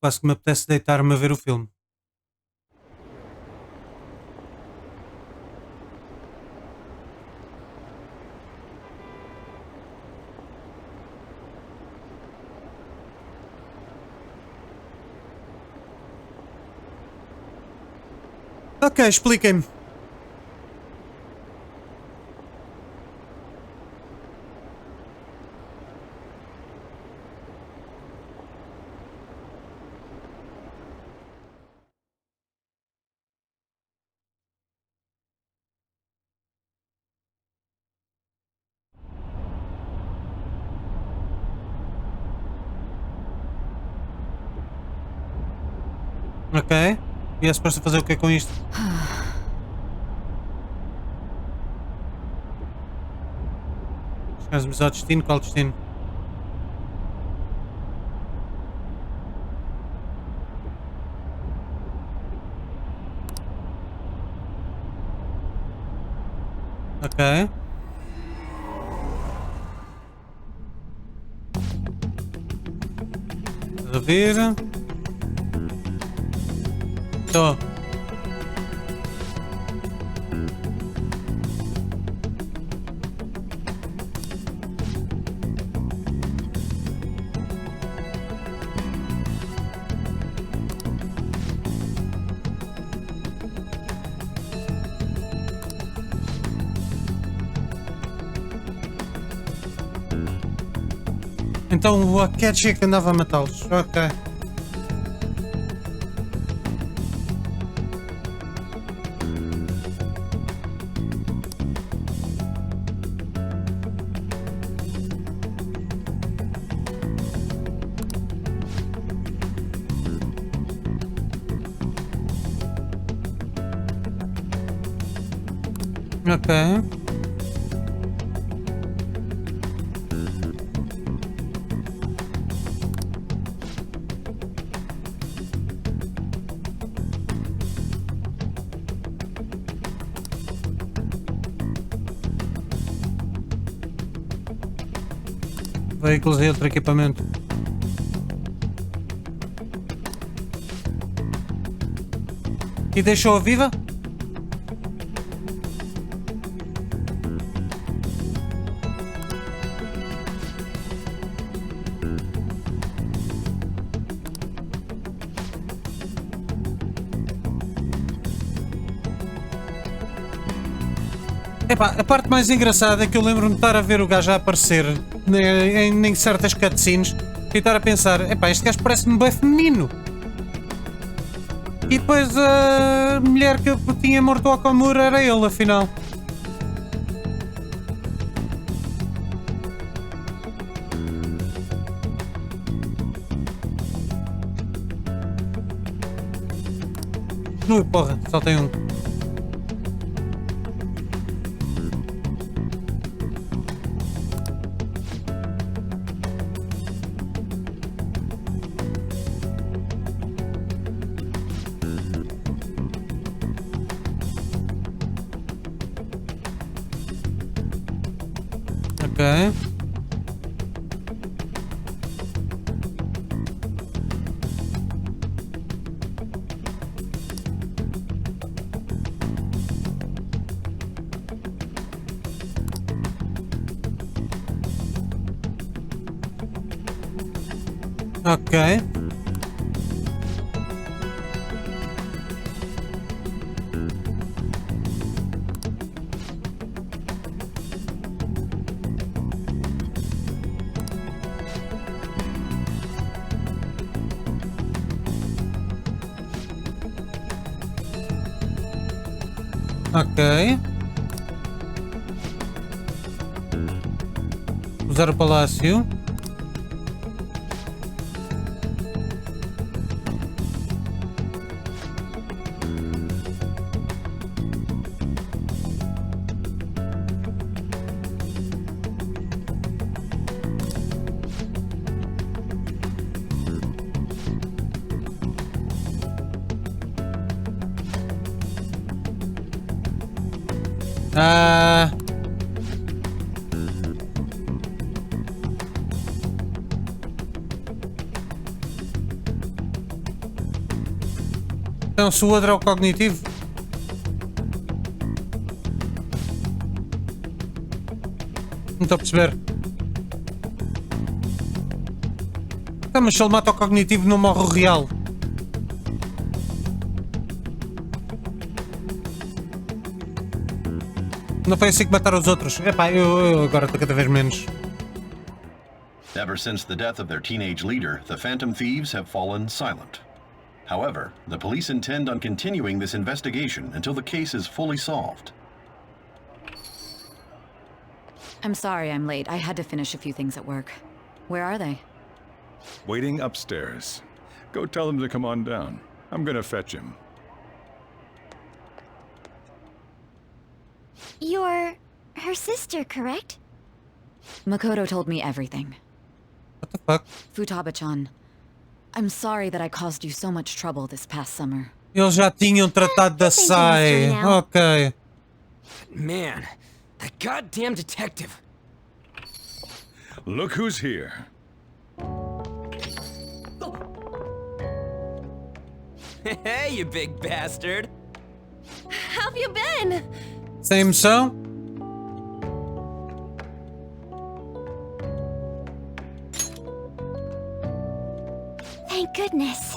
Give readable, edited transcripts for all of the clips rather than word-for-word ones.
Quase que me apetece deitar-me a ver o filme. Ok, expliquem-me. Ok. E é suposto fazer o que é com isto? Chegamos ao destino, qual destino? Ok. A ver. Estou. Então o Akechi é que andava a matá-los. Ok. Ok. Veículos e outro equipamento. E deixou-a viva? Epá, a parte mais engraçada é que eu lembro-me de estar a ver o gajo a aparecer em certas cutscenes e estar a pensar, epá, este gajo parece-me bem feminino. E depois a mulher que tinha morto ao Okamura era ele, afinal. Ui, porra, só tem um. Ok. Ok. Ok. Usar o palácio. Ah. Então, se o outro é o cognitivo... Não estou a perceber. Ah, mas se ele mata o cognitivo não morre o real. Não foi assim que mataram os outros. Epá, eu agora estou cada vez menos. Ever since the death of their teenage leader, the Phantom Thieves have fallen silent. However, the police intend on continuing this investigation until the case is fully solved. I'm sorry I'm late. I had to finish a few things at work. Where are they? Waiting upstairs. Go tell them to come on down. I'm gonna fetch him. You're her sister, correct? Makoto told me everything. What the fuck? Futaba-chan, I'm sorry that I caused you so much trouble this past summer. Eles já tinham tratado da Sai. Ok. Man, that goddamn detective. Look who's here. Hey, you big bastard. How have you been? Sem emoção? Thank goodness.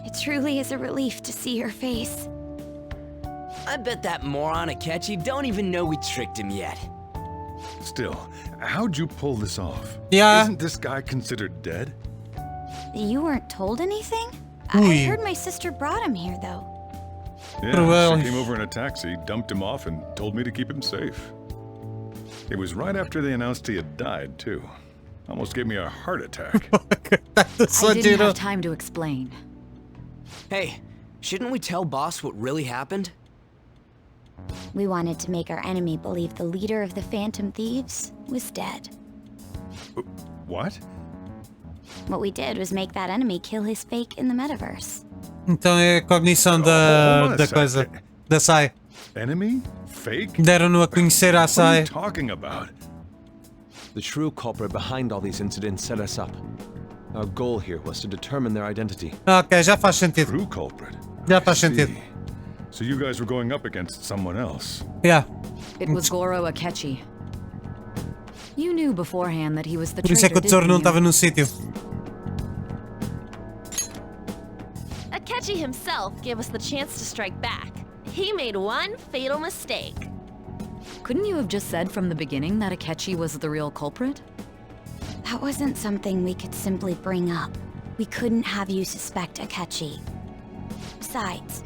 It truly is a relief to see your face. I bet that moron Akechi don't even know we tricked him yet. Still, how'd you pull this off? Yeah. Isn't this guy considered dead? You weren't told anything? Ui. I heard my sister brought him here, though. Yeah, she came over in a taxi, dumped him off, and told me to keep him safe. It was right after they announced he had died, too. Almost gave me a heart attack. I didn't have time to explain. Hey, shouldn't we tell boss what really happened? We wanted to make our enemy believe the leader of the Phantom Thieves was dead. What? What we did was make that enemy kill his fake in the metaverse. Então é a cognição da coisa. Da Sai. Enemy? Fake? Deram-no a conhecer a What are Sai. you talking about? The true culprit behind all these incidents set us up. Our goal here was to determine their identity. Ok, já faz sentido. True culprit? Já faz I sentido. see. So you guys were going up against someone else? Yeah. It was Goro Akechi. You knew beforehand that he was the Por isso é que o traitor, tesouro não didn't estava you? no sítio. Akechi himself gave us the chance to strike back. He made one fatal mistake. Couldn't you have just said from the beginning that Akechi was the real culprit? That wasn't something we could simply bring up. We couldn't have you suspect Akechi. Besides,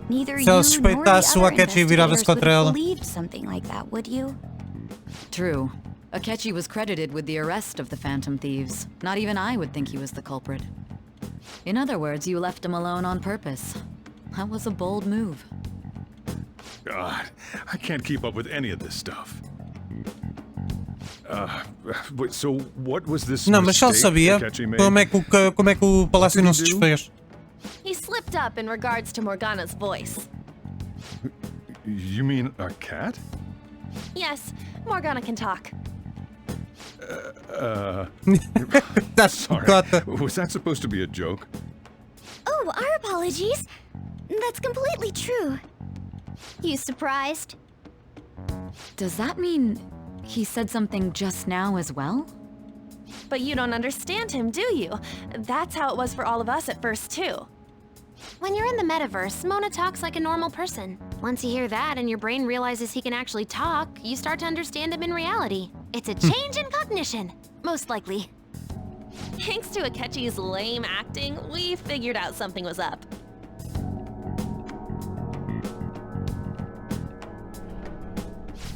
neither Se ela you nor the suspeitasse, o other Akechi virava-se investigators would contra have ela. believed something like that, would you? True. Akechi was credited with the arrest of the Phantom Thieves. Not even I would think he was the culprit. In other words, you left him alone on purpose. That was a bold move. God, I can't keep up with any of this stuff. So what was this Não, mas se ele mistake sabia, Akechi made? como é que o palácio não se desfez? He slipped up in regards to Morgana's voice. You mean a cat? Yes, Morgana can talk. That's Sorry. gota. Was that supposed to be a joke? Oh, our apologies. That's completely true. You surprised? Does that mean he said something just now as well? But you don't understand him, do you? That's how it was for all of us at first, too. When you're in the metaverse, Mona talks like a normal person. Once you hear that and your brain realizes he can actually talk, you start to understand him in reality. It's a change in cognition, most likely. Thanks to Akechi's lame acting, we figured out something was up.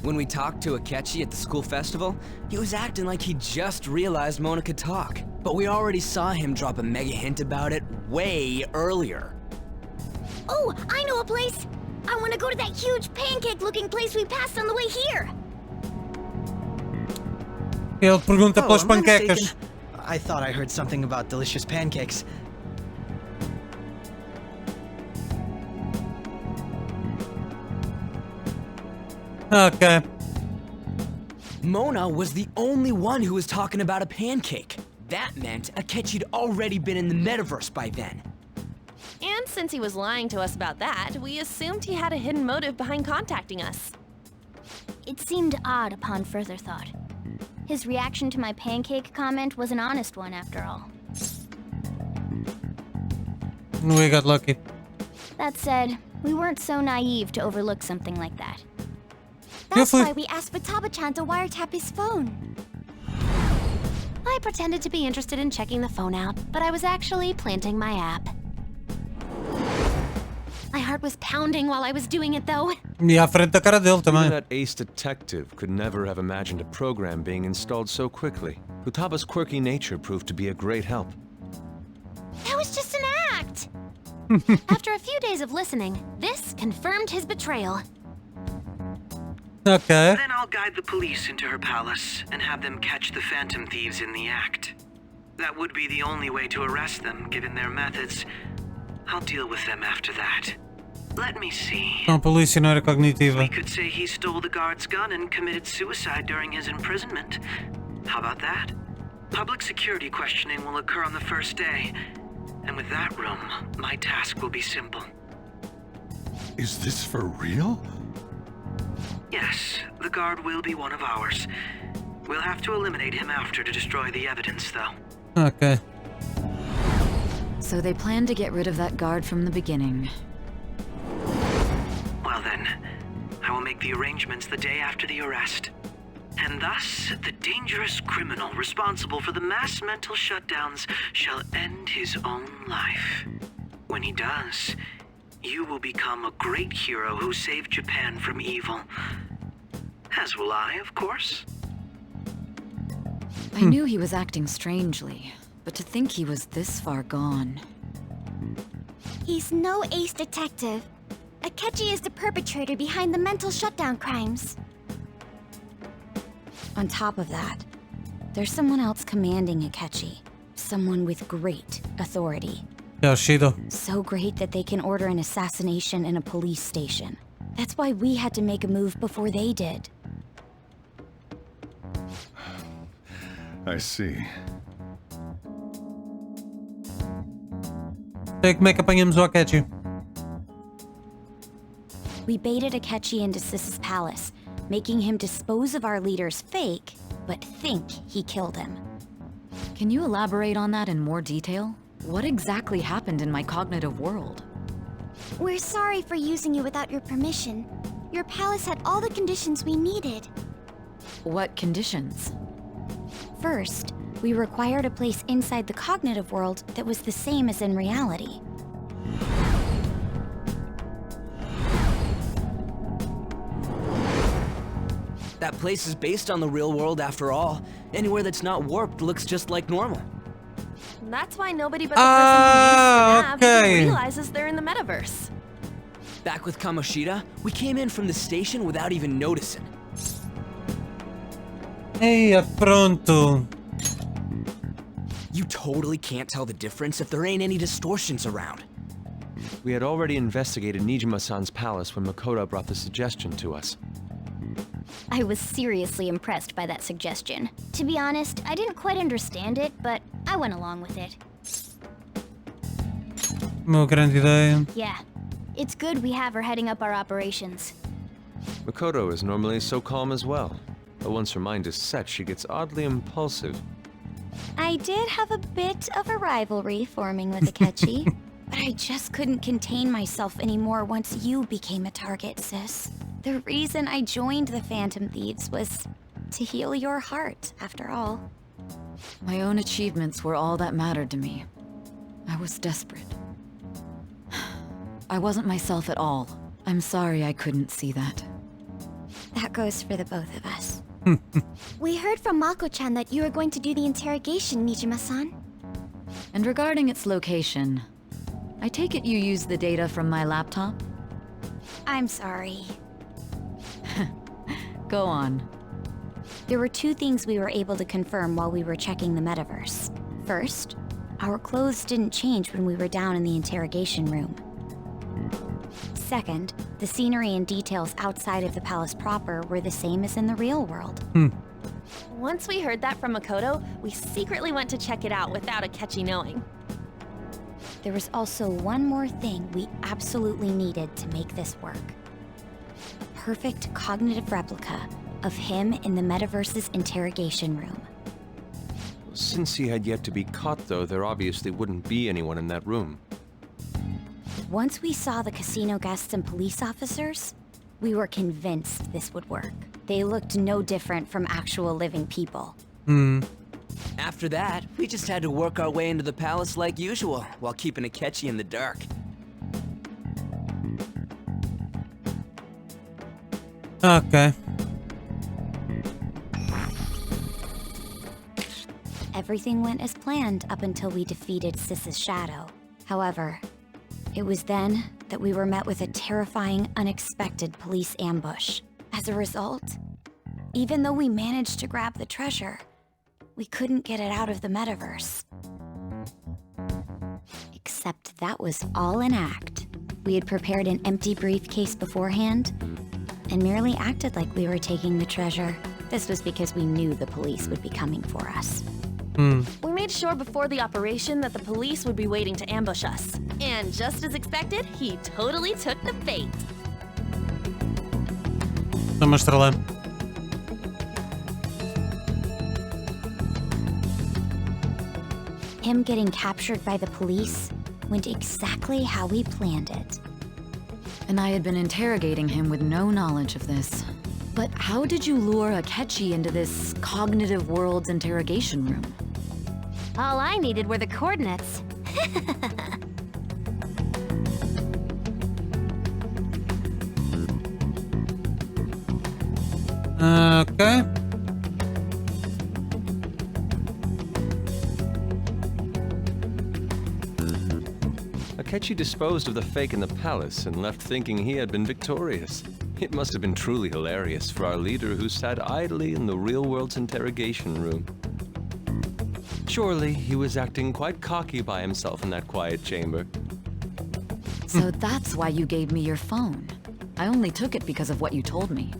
When we talked to Akechi at the school festival, he was acting like he just realized Mona could talk. But we already saw him drop a mega hint about it way earlier. Oh, I know a place! I want to go to that huge pancake-looking place we passed on the way here! Ele pergunta pelas am I panquecas. mistaken? I thought I heard something about delicious pancakes. Ok. Mona was the only one who was talking about a pancake. That meant Akechi'd already been in the metaverse by then. And since he was lying to us about that, we assumed he had a hidden motive behind contacting us. It seemed odd upon further thought. His reaction to my pancake comment was an honest one, after all. We got lucky. That said, we weren't so naive to overlook something like that. That's why we asked Futaba-chan to wiretap his phone. I pretended to be interested in checking the phone out, but I was actually planting my app. My heart was pounding while I was doing it, though. E à frente da cara dele também. That ace detective could never have imagined a program being installed so quickly. Futaba's quirky nature proved to be a great help. That was just an act! After a few days of listening, this confirmed his betrayal. Okay. Then I'll guide the police into her palace and have them catch the Phantom Thieves in the act. That would be the only way to arrest them, given their methods. I'll deal with them after that. Let me see. A polícia não era cognitiva. We could say he stole the guard's gun and committed suicide during his imprisonment. How about that? Public security questioning will occur on the first day. And with that room, my task will be simple. Is this for real? Yes, the guard will be one of ours. We'll have to eliminate him after to destroy the evidence, though. Okay. So they planned to get rid of that guard from the beginning. Well then, I will make the arrangements the day after the arrest. And thus, the dangerous criminal responsible for the mass mental shutdowns shall end his own life. When he does, you will become a great hero who saved Japan from evil. As will I, of course. I knew he was acting strangely, but to think he was this far gone. He's no ace detective. Akechi is the perpetrator behind the mental shutdown crimes. On top of that, there's someone else commanding Akechi. Someone with great authority. Yoshido. So great that they can order an assassination in a police station. That's why we had to make a move before they did. I see. Como é que apanhamos o Akechi? We baited Akechi into Sis's palace, making him dispose of our leader's fake, but think he killed him. Can you elaborate on that in more detail? What exactly happened in my cognitive world? We're sorry for using you without your permission. Your palace had all the conditions we needed. What conditions? First, we required a place inside the cognitive world that was the same as in reality. That place is based on the real world after all. Anywhere that's not warped looks just like normal. That's why nobody but the person who used the nav okay. realizes they're in the metaverse. Back with Kamoshida, we came in from the station without even noticing. Eia, pronto. You totally can't tell the difference if there ain't any distortions around. We had already investigated Nijima-san's palace when Makoto brought the suggestion to us. I was seriously impressed by that suggestion. To be honest, I didn't quite understand it, but I went along with it. Uma grande ideia. Yeah, it's good we have her heading up our operations. Makoto is normally so calm as well, but once her mind is set, she gets oddly impulsive. I did have a bit of a rivalry forming with Akechi, But I just couldn't contain myself anymore once you became a target, sis. The reason I joined the Phantom Thieves was to heal your heart, after all. My own achievements were all that mattered to me. I was desperate. I wasn't myself at all. I'm sorry I couldn't see that. That goes for the both of us. We heard from Mako-chan that you were going to do the interrogation, Nijima-san. And regarding its location, I take it you used the data from my laptop? I'm sorry. Go on. There were two things we were able to confirm while we were checking the metaverse. First, our clothes didn't change when we were down in the interrogation room. Second, the scenery and details outside of the palace proper were the same as in the real world. Once we heard that from Makoto, we secretly went to check it out without Akechi knowing. There was also one more thing we absolutely needed to make this work. A perfect cognitive replica of him in the metaverse's interrogation room. Since he had yet to be caught, though, there obviously wouldn't be anyone in that room. Once we saw the casino guests and police officers, we were convinced this would work. They looked no different from actual living people. After that, we just had to work our way into the palace like usual, while keeping Akechi in the dark. Okay. Everything went as planned up until we defeated Sis's shadow. However, it was then that we were met with a terrifying, unexpected police ambush. As a result, even though we managed to grab the treasure, we couldn't get it out of the metaverse. Except that was all an act. We had prepared an empty briefcase beforehand and merely acted like we were taking the treasure. This was because we knew the police would be coming for us. We made sure before the operation that the police would be waiting to ambush us. And just as expected, he totally took the bait. Uma estrela. Him getting captured by the police went exactly how we planned it. And I had been interrogating him with no knowledge of this. But how did you lure Akechi into this cognitive world's interrogation room? All I needed were the coordinates. Okay. Akechi disposed of the fake in the palace and left thinking he had been victorious. It must have been truly hilarious for our leader who sat idly in the real world's interrogation room. Surely he was acting quite cocky by himself in that quiet chamber. So that's why you gave me your phone. I only took it because of what you told me.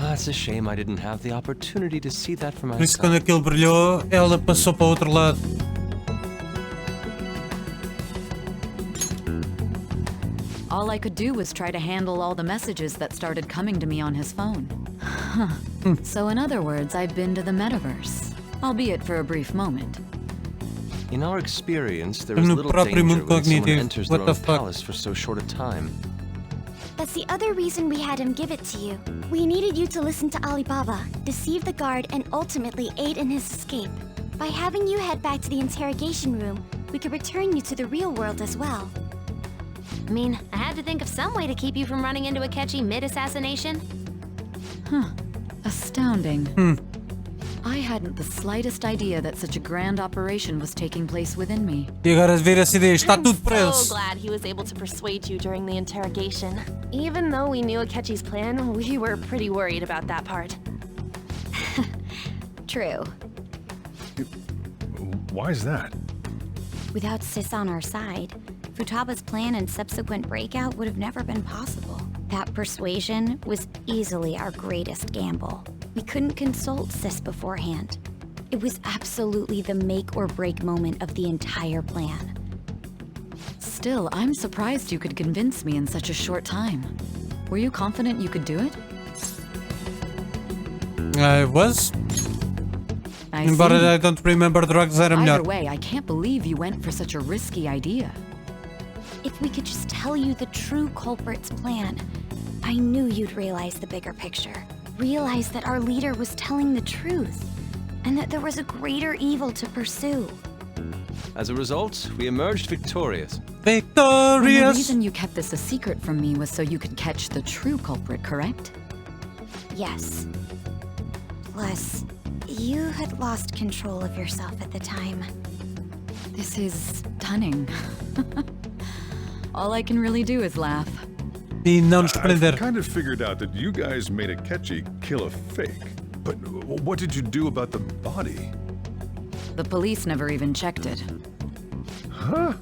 It's a shame I didn't have the opportunity to see that for Por isso, myself. quando aquilo brilhou, ela passou para o outro lado. All I could do was try to handle all the messages that started coming to me on his phone. So in other words, I've been to the metaverse, albeit for a brief moment. In our experience, there is No little próprio danger mundo when someone cognitivo. enters What their the own fuck? palace for so short a time. That's the other reason we had him give it to you. We needed you to listen to Alibaba, deceive the guard, and ultimately aid in his escape. By having you head back to the interrogation room, we could return you to the real world as well. I mean, I had to think of some way to keep you from running into Akechi mid-assassination. Astounding. I hadn't the slightest idea that such a grand operation was taking place within me. E agora vira-se e diz: está tudo So preso. glad he was able to persuade you during the interrogation. Even though we knew Akechi's plan, we were pretty worried about that part. True. Why is that? Without Sis on our side, Futaba's plan and subsequent breakout would have never been possible. That persuasion was easily our greatest gamble. We couldn't consult Sis beforehand. It was absolutely the make or break moment of the entire plan. Still, I'm surprised you could convince me in such a short time. Were you confident you could do it? I was. I Embora see. I don't remember drugs era melhor. Either way, I can't believe you went for such a risky idea. If we could just tell you the true culprit's plan, I knew you'd realize the bigger picture. Realize that our leader was telling the truth, and that there was a greater evil to pursue. As a result, we emerged victorious. And the Victorious. reason you kept this a secret from me was so you could catch the true culprit, correct? Yes. Plus, you had lost control of yourself at the time. This is stunning. All I can really do is laugh. E não nos I prender. kind of figured out that you guys made Akechi kill a fake. But what did you do about the body? The police never even checked it. Huh?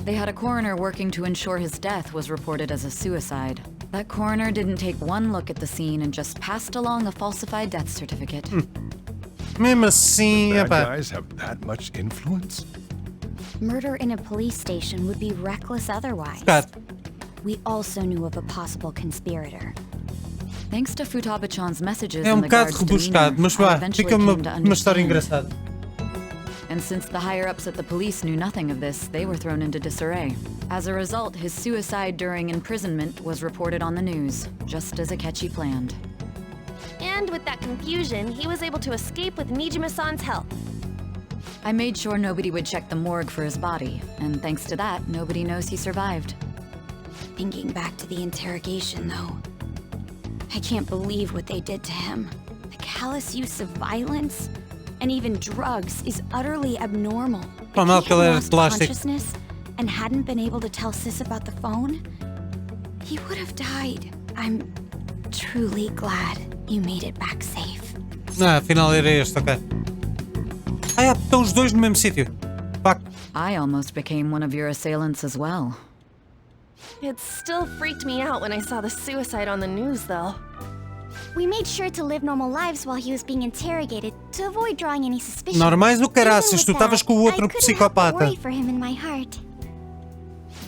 They had a coroner working to ensure his death was reported as a suicide. That coroner didn't take one look at the scene and just passed along a falsified death certificate. Mesmo assim, Bad epá. guys have that much influence? Murder in a police station would be reckless otherwise. We also knew of a possible conspirator. Thanks to Futaba-chan's messages É and the bocado guard's rebuscado, demeanor, mas I vá, eventually fica uma came to história understand. engraçada. And since the higher-ups at the police knew nothing of this, they were thrown into disarray. As a result, his suicide during imprisonment was reported on the news, just as Akechi planned. And with that confusion, he was able to escape with Nijima-san's help. I made sure nobody would check the morgue for his body, and thanks to that, nobody knows he survived. Thinking back to the interrogation, though, I can't believe what they did to him. The callous use of violence and even drugs is utterly abnormal. If he had lost consciousness and hadn't been able to tell Sis about the phone, he would have died. I'm truly glad you made it back safe. Afinal era este, ok. Estão os dois no mesmo sítio. Fuck. I almost became one of your assailants as well. It still freaked me out when I saw the suicide on the news, though. We made sure to live normal lives while he was being interrogated to avoid drawing any suspicion. Normais o caraças, tu estavas com o outro psicopata. I for him in my heart.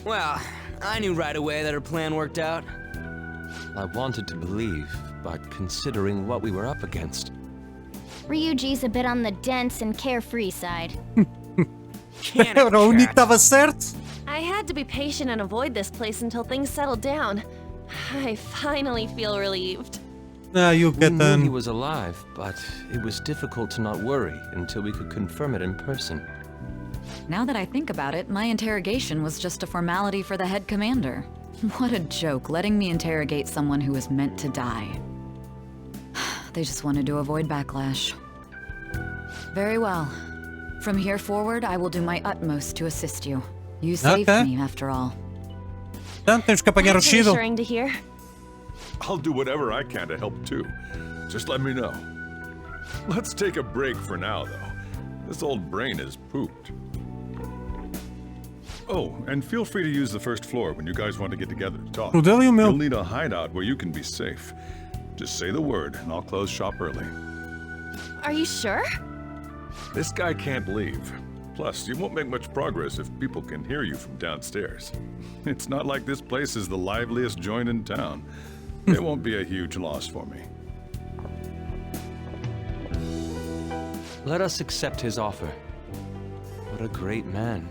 Well, I knew right away that her plan worked out. I wanted to believe, but considering what we were up against. Ryuji's a bit on the dense and carefree side. Era o único que estava certo. I had to be patient and avoid this place until things settled down. I finally feel relieved. You we knew he was alive, but it was difficult to not worry until we could confirm it in person. Now that I think about it, my interrogation was just a formality for the head commander. What a joke, letting me interrogate someone who was meant to die. They just wanted to avoid backlash. Very well. From here forward, I will do my utmost to assist you. You saved me, after all. Então, temos que apanhar o Shido. Reassuring to hear. I'll do whatever I can to help too. Just let me know. Let's take a break for now, though. This old brain is pooped. Oh, and feel free to use the first floor when you guys want to get together to talk. You'll need a hideout where you can be safe. Just say the word, and I'll close shop early. Are you sure? This guy can't leave. Plus, you won't make much progress if people can hear you from downstairs. It's not like this place is the liveliest joint in town. It won't be a huge loss for me. Let us accept his offer. What a great man.